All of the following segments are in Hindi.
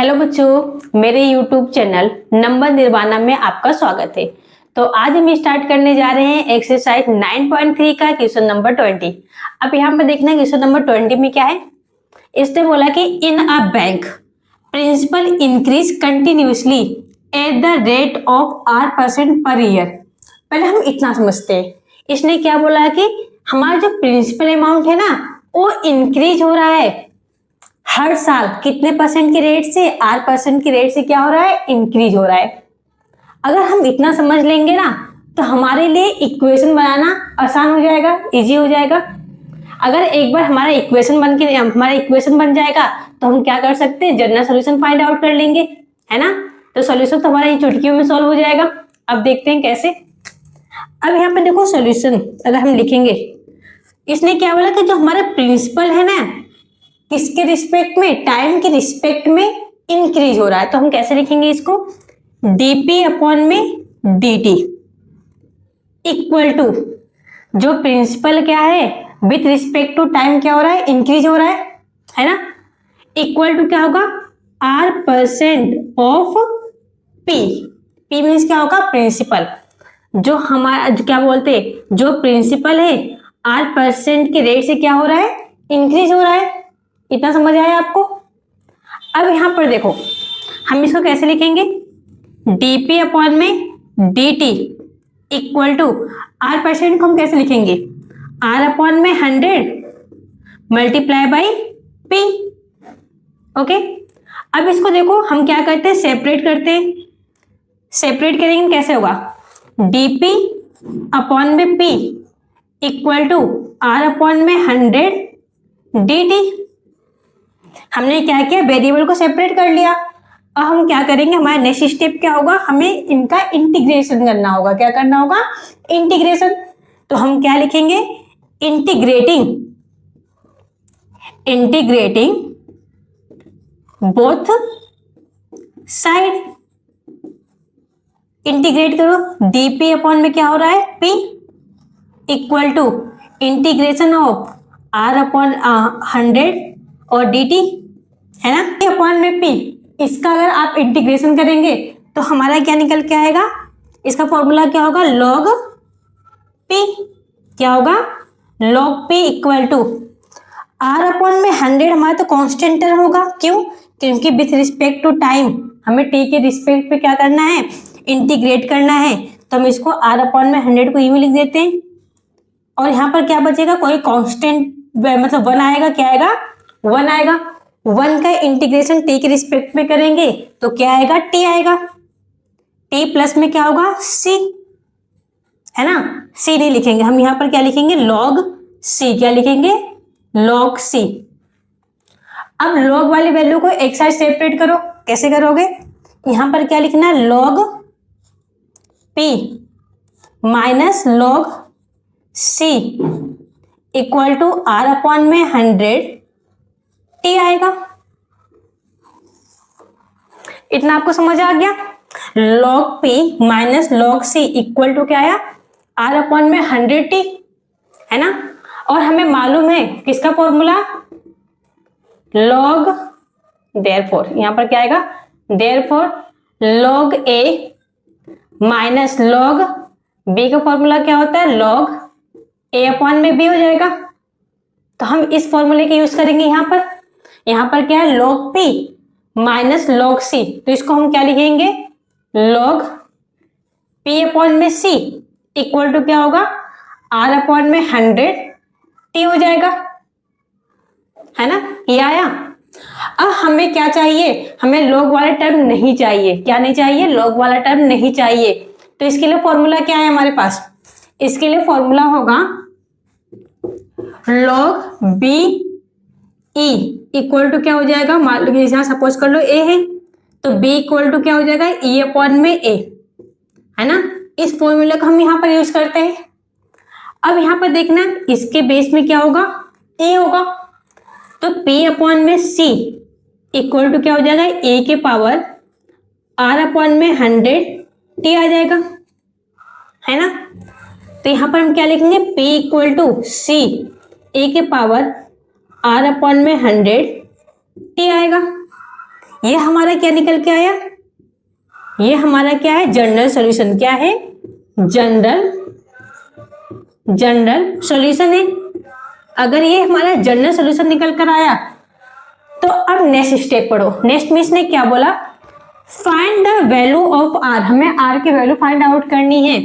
हेलो बच्चों, मेरे YouTube चैनल नंबर निर्वाणा में आपका स्वागत है। तो आज हम स्टार्ट करने जा रहे हैं एक्सरसाइज 9.3 का क्वेश्चन नंबर 20। अब यहाँ पर देखना क्वेश्चन नंबर 20 में क्या है। इसने बोला कि in a bank principal increase continuously at the rate of R% per year. पहले हम इतना समझते हैं, इसने क्या बोला कि हमारा जो प्रिंसिपल अमाउंट है ना वो इंक्रीज हो रहा है हर साल कितने परसेंट की रेट से, R% की रेट से क्या हो रहा है, इंक्रीज हो रहा है। अगर हम इतना समझ लेंगे ना तो हमारे लिए इक्वेशन बनाना आसान हो जाएगा, इजी हो जाएगा। अगर एक बार हमारा इक्वेशन बन जाएगा तो हम क्या कर सकते हैं, जनरल सॉल्यूशन फाइंड आउट कर लेंगे, है ना। तो सॉल्यूशन तो हमारा चुटकियों में सॉल्व हो जाएगा। अब देखते हैं कैसे। अब यहाँ पे देखो सॉल्यूशन अगर हम लिखेंगे, इसने क्या बोला कि जो हमारा प्रिंसिपल है ना किसके रिस्पेक्ट में, टाइम के रिस्पेक्ट में इंक्रीज हो रहा है। तो हम कैसे लिखेंगे इसको, dp अपॉन में dt इक्वल टू जो प्रिंसिपल क्या है विथ रिस्पेक्ट टू टाइम क्या हो रहा है, इंक्रीज हो रहा है ना। इक्वल टू क्या होगा, R% of p। p means क्या होगा, प्रिंसिपल। जो हमारा क्या बोलते हैं, जो प्रिंसिपल है R% के रेट से क्या हो रहा है, इंक्रीज हो रहा है। इतना समझ आया आपको। अब यहां पर देखो हम इसको कैसे लिखेंगे, dp अपॉन में dt इक्वल टू R% को हम कैसे लिखेंगे, R अपॉन में 100 मल्टीप्लाई बाई p। ओके, अब इसको देखो हम क्या करते हैं, सेपरेट करते हैं। सेपरेट करेंगे कैसे होगा, dp अपॉन में p equal to R upon में 100 dt। हमने क्या किया, वेरिएबल को सेपरेट कर लिया। अब हम क्या करेंगे, हमारा नेक्स्ट स्टेप क्या होगा, हमें इनका इंटीग्रेशन करना होगा। क्या करना होगा, इंटीग्रेशन। तो हम क्या लिखेंगे, इंटीग्रेटिंग बोथ साइड। इंटीग्रेट करो, dp अपॉन में क्या हो रहा है, p equal to integration of R upon 100 और dt, है ना। p अपॉन में p, इसका अगर आप इंटीग्रेशन करेंगे तो हमारा क्या निकल के आएगा, इसका फॉर्मूला क्या होगा, log p। क्या होगा, log p equal to R upon में 100 हमारा तो कांस्टेंट टर्म होगा। क्यों, क्योंकि विथ रिस्पेक्ट टू टाइम हमें t के रिस्पेक्ट पे क्या करना है, इंटीग्रेट करना है। तो हम इसको R अपॉन में 100 को यूं लिख देते हैं। और यहाँ पर क्या बचेगा, कोई कांस्टेंट मतलब 1 आएगा। क्या आएगा, 1 आएगा। 1 का इंटीग्रेशन t के रिस्पेक्ट में करेंगे तो क्या आएगा, t आएगा। t प्लस में क्या होगा, c, है ना। c नहीं लिखेंगे हम, यहाँ पर क्या लिखेंगे, log c। क्या लिखेंगे, log c। अब log वाली वैल्यू को एक साइड सेपरेट करो। कैसे करोगे, यहाँ पर क्या लिखना है, log p minus log c equal to R upon में 100 t आएगा। इतना आपको समझ आ गया। log p minus log c equal to क्या आया, R अपॉन में 100t, है ना। और हमें मालूम है किसका फॉर्मूला, log, देयरफॉर यहां पर क्या आएगा, therefore log a minus log b का फॉर्मूला क्या होता है, log a अपॉन में b हो जाएगा। तो हम इस फॉर्मूले के यूज करेंगे। यहाँ पर क्या है, log p minus log c। तो इसको हम क्या लिखेंगे, log p अपॉन में c इक्वल टू क्या होगा, R अपॉन में 100 t हो जाएगा, है ना। ये आया। अब हमें क्या चाहिए, हमें log वाला टर्म नहीं चाहिए। क्या नहीं चाहिए, log वाला टर्म नहीं चाहिए। तो इसके लिए फॉर्मूला क्या है हमारे पास, इसके लिए फॉर्मूला होगा log b e equal to क्या हो जाएगा, मान लो यहाँ सपोज कर लो a है तो b इक्वल टू क्या हो जाएगा, e अपॉन में a, है ना। इस फॉर्मूले को हम यहाँ पर यूज करते हैं। अब यहाँ पर देखना इसके बेस में क्या होगा, a होगा। तो p अपॉन में c इक्वल टू क्या हो जाएगा, a के पावर R अपॉन में 100 t आ जाएगा, है ना। तो यहाँ पर हम क्या लिखेंगे, p equal to c a के पावर R अपॉन में 100 t आएगा। ये हमारा क्या निकल के आया, ये हमारा क्या है, जनरल सॉल्यूशन। क्या है, जनरल सॉल्यूशन है। अगर ये हमारा जनरल सॉल्यूशन निकल कर आया तो अब नेक्स्ट स्टेप पढ़ो। नेक्स्ट में इसने क्या बोला, find the value of R, हमें आर की वैल्यू फाइंड आउट करनी है।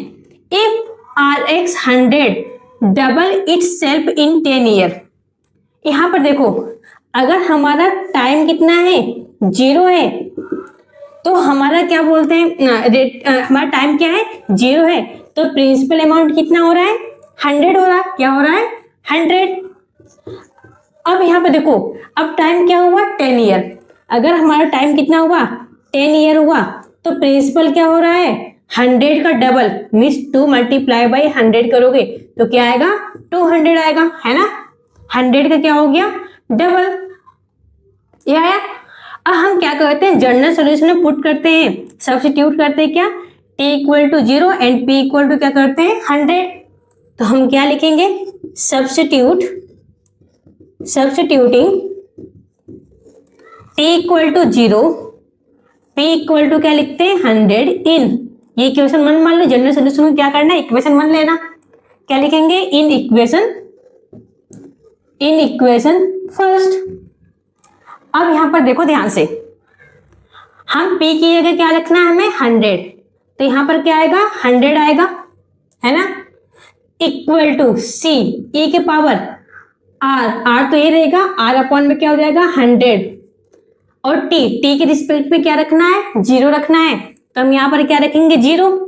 If R x 100 double itself in 10 year. यहां पर देखो, अगर हमारा टाइम कितना है, 0 है, तो हमारा क्या बोलते हैं, हमारा टाइम क्या है, 0 है, तो प्रिंसिपल अमाउंट कितना हो रहा है, 100 हो रहा है। क्या हो रहा है, 100। अब यहाँ पे देखो, अब टाइम क्या हुआ, 10 ईयर। अगर हमारा टाइम कितना हुआ, 10 ईयर हुआ, तो प्रिंसिपल क्या हो रहा है, 100 का डबल, मीन्स 2 मल्टीप्लाई बाई 100 करोगे तो क्या आएगा, 200 आएगा, है ना। 100 का क्या हो गया, डबल, ये आया। अब हम क्या करते हैं, जनरल सॉल्यूशन में पुट करते हैं, सब्स्टिट्यूट करते हैं क्या, t equal to 0 and p equal to क्या करते हैं, 100। तो हम क्या लिखेंगे, substituting t equal to 0, p equal to क्या लिखते हैं, 100 इन, ये इक्वेशन 1 मान लो। जनरल सॉल्यूशन में क्या करना है, इक्वेशन 1 लेना। क्या लिखेंगे, इन इक्वेशन फर्स्ट। अब यहां पर देखो ध्यान से, हम p की जगह क्या रखना है हमें, 100, तो यहां पर क्या आएगा, 100 आएगा, है ना। इक्वल टू c e के पावर r तो ये रहेगा, r अपॉन में क्या हो जाएगा, 100, और t के रिस्पेक्ट में क्या रखना है, 0 रखना है, तो हम यहाँ पर क्या रखेंगे, 0।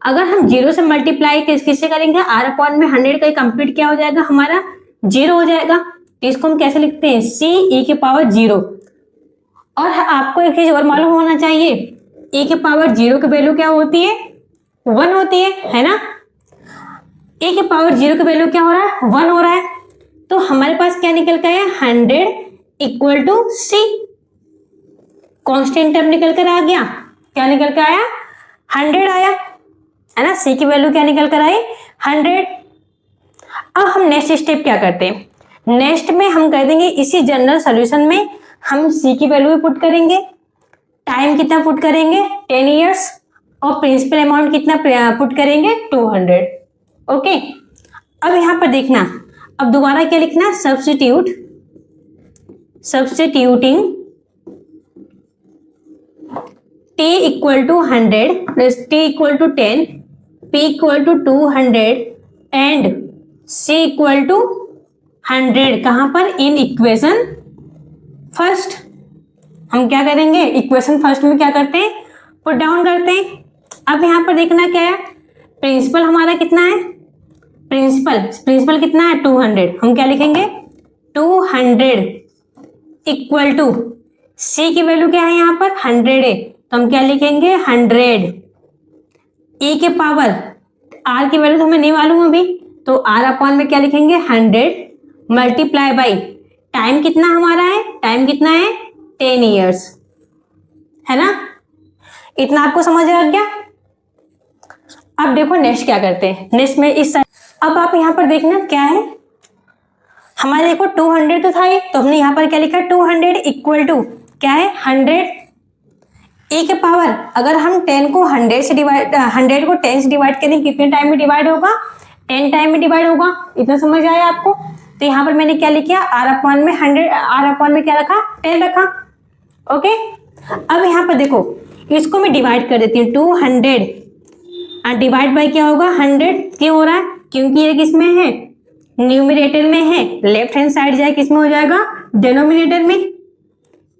अगर हम 0 से मल्टीप्लाई किससे करेंगे, r अपॉन में 100 का कंप्लीट क्या हो जाएगा, हमारा 0 हो जाएगा। तो इसको हम कैसे लिखते हैं, c e के पावर 0। और आपको एक चीज और मालूम होना चाहिए, e के पावर 0 की वैल्यू क्या होती है, 1 होती है ना। e के पावर 0 की वैल्यू क्या हो रहा है, 1 हो रहा है। तो हमारे पास क्या निकल के आया, 100 equal to c, constant term निकल कर आ गया। क्या निकल कर आया, 100 आया, है ना। c की वैल्यू क्या निकल कर आई, 100। अब हम नेक्स्ट स्टेप क्या करते हैं, नेक्स्ट में हम कर देंगे इसी जनरल सॉल्यूशन में हम c की वैल्यू भी पुट करेंगे, टाइम कितना पुट करेंगे, 10 इयर्स, और प्रिंसिपल अमाउंट कितना पुट करेंगे, 200। ओके, अब यहां पर देखना, अब दोबारा क्या लिखना, substituting t equal to 100 plus t equal to 10, p equal to 200 and c equal to 100, कहां पर, इन इक्वेशन फर्स्ट। हम क्या करेंगे, इक्वेशन फर्स्ट में क्या करते हैं, पुट डाउन करते हैं। अब यहां पर देखना क्या है, प्रिंसिपल हमारा कितना है, प्रिंसिपल कितना है, 200। हम क्या लिखेंगे, 200 इक्वल टू c की वैल्यू क्या है, यहाँ पर 100 है, तो हम क्या लिखेंगे, 100 e के पावर, r की वैल्यू तो हमें नहीं मालूम अभी, तो r अपॉन में क्या लिखेंगे, 100 मल्टीप्लाई बाई टाइम कितना हमारा है, टाइम कितना है, 10 इयर्स, है ना। इतना आपको समझ आ गया। अब देखो नेक्स्ट क्या करते हैं, नेक्स्ट में इस साइड, अब आप यहाँ पर देखना क्या है, हमारे देखो 200 तो था ही, तो हमने यहाँ पर क्या लिखा, 200 इक्वल टू क्या है, 100 e के पावर, अगर हम 10 को 100 से डिवाइड, 100 को 10 से डिवाइड करें, कितने टाइम में डिवाइड होगा, 10 टाइम में डिवाइड होगा। इतना समझ आया आपको। तो यहाँ पर मैंने क्या लिखा, r अपॉन में 100, r अपॉन में क्या रखा, 10 रखा। ओके, अब यहाँ पर देखो, इसको मैं डिवाइड कर देती हूँ, 200 डिवाइड बाई क्या होगा, 100। क्यों हो रहा है, क्योंकि ये किसमें है, न्यूमरेटर में है, लेफ्ट हैंड साइड जाए किसमें हो जाएगा, डिनोमिनेटर में।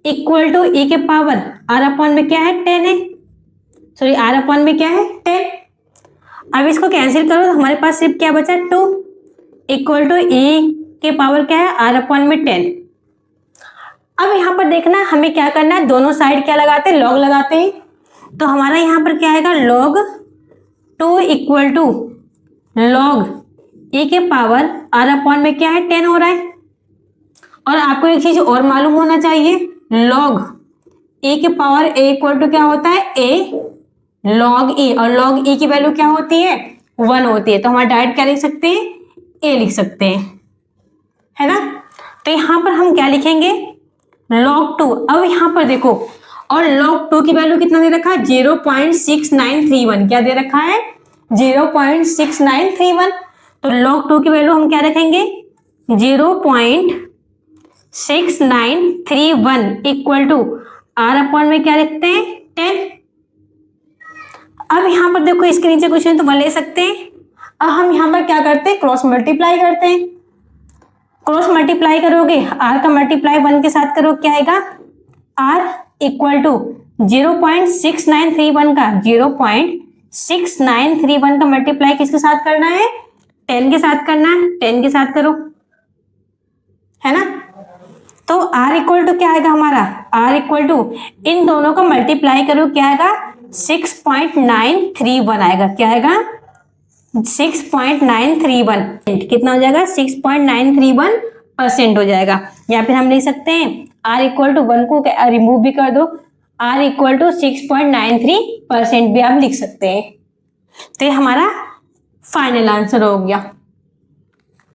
इक्वल टू e के पावर r अपॉन में क्या है, 10 है, सॉरी r अपॉन में क्या है, 10। अब इसको कैंसिल करो तो हमारे पास सिर्फ क्या बचा, 2 इक्वल टू e के पावर क्या है, r अपॉन में 10। अब यहाँ पर देखना हमें क्या करना है, दोनों साइड क्या लगाते हैं, लॉग लगाते हैं। तो हमारा यहाँ पर क्या आएगा, log 2 equal to log e के पावर r अपॉन में क्या है, 10 हो रहा है। और आपको एक चीज और मालूम होना चाहिए, log e के पावर a इक्वल टू क्या होता है, a log e, और log e की वैल्यू क्या होती है, 1 होती है। तो हमारा डायरेक्ट क्या लिख सकते हैं, a लिख सकते हैं, है ना। तो यहां पर हम क्या लिखेंगे, log 2। अब यहाँ पर देखो, और log 2 की वैल्यू कितना दे रखा है, 0.6931। क्या दे रखा है, 0.6931। तो log 2 की वैल्यू हम क्या रखेंगे, 0.6931 इक्वल टू r अपॉन में क्या लिखते हैं, 10। अब यहाँ पर देखो इसके नीचे कुछ नहीं तो 1 ले सकते हैं। अब हम यहाँ पर क्या करते हैं, क्रॉस मल्टीप्लाई करते हैं। क्रॉस मल्टीप्लाई करोगे, r का मल्टीप्लाई 1 के साथ करो, क्या आएगा, r इक्वल टू 0.6931 का 0.6931 का मल्टीप्लाई किसके साथ करना है, 10 के साथ करना है। 10 के साथ करो, है ना। तो r इक्वल टू क्या आएगा हमारा, r इक्वल टू इन दोनों का मल्टीप्लाई करो, क्या आएगा, 6.931 आएगा। क्या आएगा, 6.931। कितना हो जाएगा, 6.931% हो जाएगा। या फिर हम लिख सकते हैं r इक्वल टू 1 को रिमूव भी कर दो, r इक्वल टू 6.93% भी आप लिख सकते हैं। तो ये हमारा फाइनल आंसर हो गया।